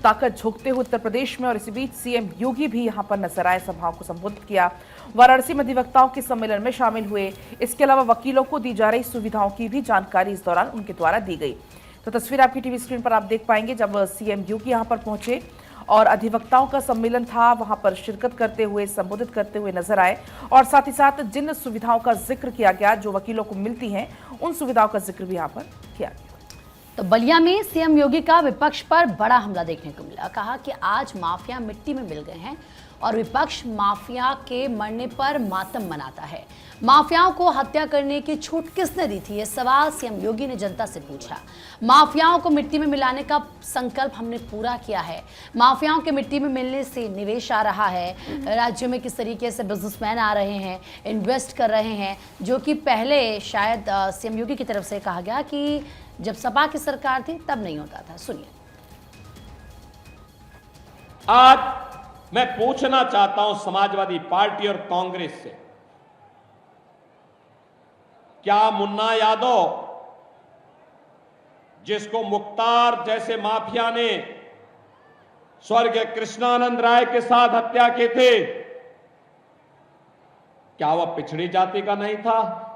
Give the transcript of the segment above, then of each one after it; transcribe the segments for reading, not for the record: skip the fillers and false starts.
ताकत झोंकते हुए उत्तर प्रदेश में। और इसी बीच सीएम योगी भी यहां पर नजर आए, सभाओं को संबोधित किया, वाराणसी में अधिवक्ताओं के सम्मेलन में शामिल हुए। इसके अलावा वकीलों को दी जा रही सुविधाओं की भी जानकारी इस दौरान उनके द्वारा दी गई। तो तस्वीर आपकी टीवी स्क्रीन पर आप देख पाएंगे जब सीएम योगी यहां पर पहुंचे और अधिवक्ताओं का सम्मेलन था, वहां पर शिरकत करते हुए, संबोधित करते हुए नजर आए। और साथ ही साथ जिन सुविधाओं का जिक्र किया गया जो वकीलों को मिलती हैं, उन सुविधाओं का जिक्र भी यहां पर किया गया। तो बलिया में सीएम योगी का विपक्ष पर बड़ा हमला देखने को मिला। कहा कि आज माफिया मिट्टी में मिल गए हैं और विपक्ष माफिया के मरने पर मातम मनाता है। माफियाओं को हत्या करने की छूट किसने दी थी, ये सवाल सीएम योगी ने जनता से पूछा। माफियाओं को मिट्टी में मिलाने का संकल्प हमने पूरा किया है। माफियाओं के मिट्टी में मिलने से निवेश आ रहा है, राज्य में किस तरीके से बिजनेसमैन आ रहे हैं, इन्वेस्ट कर रहे हैं, जो कि पहले शायद सीएम योगी की तरफ से कहा गया कि जब सपा की सरकार थी तब नहीं होता था। सुनिए। आज मैं पूछना चाहता हूं समाजवादी पार्टी और कांग्रेस से, क्या मुन्ना यादव, जिसको मुख्तार जैसे माफिया ने स्वर्गीय कृष्णानंद राय के साथ हत्या के थे, क्या वह पिछड़ी जाति का नहीं था?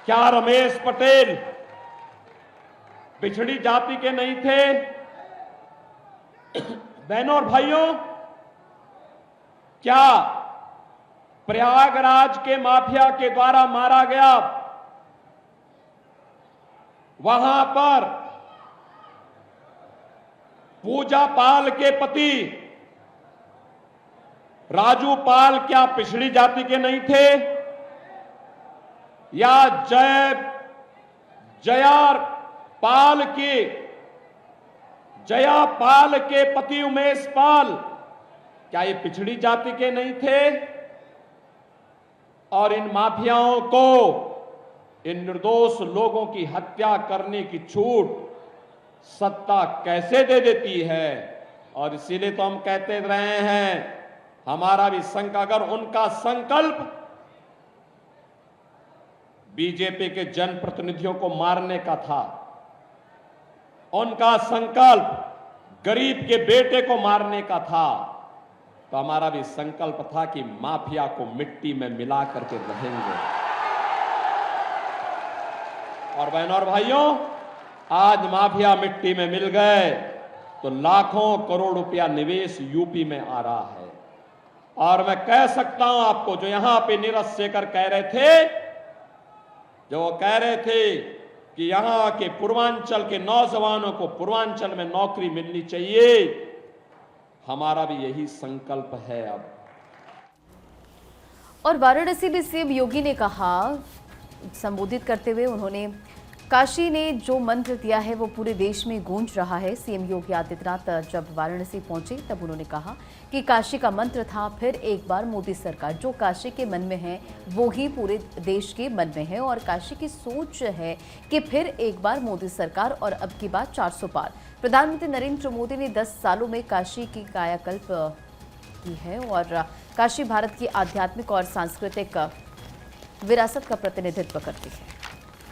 क्या रमेश पटेल पिछड़ी जाति के नहीं थे? बहनों और भाइयों, क्या प्रयागराज के माफिया के द्वारा मारा गया, वहां पर पूजा पाल के पति राजू पाल क्या पिछड़ी जाति के नहीं थे? या जया पाल के पति उमेश पाल क्या ये पिछड़ी जाति के नहीं थे? और इन माफियाओं को, इन निर्दोष लोगों की हत्या करने की छूट सत्ता कैसे दे देती है? और इसीलिए तो हम कहते रहे हैं, हमारा भी अगर उनका संकल्प बीजेपी के जनप्रतिनिधियों को मारने का था, उनका संकल्प गरीब के बेटे को मारने का था, तो हमारा भी संकल्प था कि माफिया को मिट्टी में मिला करके रहेंगे। और बहनों और भाइयों, आज माफिया मिट्टी में मिल गए तो लाखों करोड़ रुपया निवेश यूपी में आ रहा है। और मैं कह सकता हूं आपको, जो यहां पे नीरज शेखर कह रहे थे, जो वो कह रहे थे कि यहां के पूर्वांचल के नौजवानों को पूर्वांचल में नौकरी मिलनी चाहिए, हमारा भी यही संकल्प है अब। और वाराणसी में सीएम योगी ने कहा, संबोधित करते हुए उन्होंने, काशी ने जो मंत्र दिया है वो पूरे देश में गूंज रहा है। सीएम योगी आदित्यनाथ जब वाराणसी पहुंचे तब उन्होंने कहा कि काशी का मंत्र था फिर एक बार मोदी सरकार। जो काशी के मन में है वो ही पूरे देश के मन में है और काशी की सोच है कि फिर एक बार मोदी सरकार और अब की बात 400 पार। प्रधानमंत्री नरेंद्र मोदी ने 10 सालों में काशी की कायाकल्प की है और काशी भारत की आध्यात्मिक और सांस्कृतिक विरासत का प्रतिनिधित्व करती है।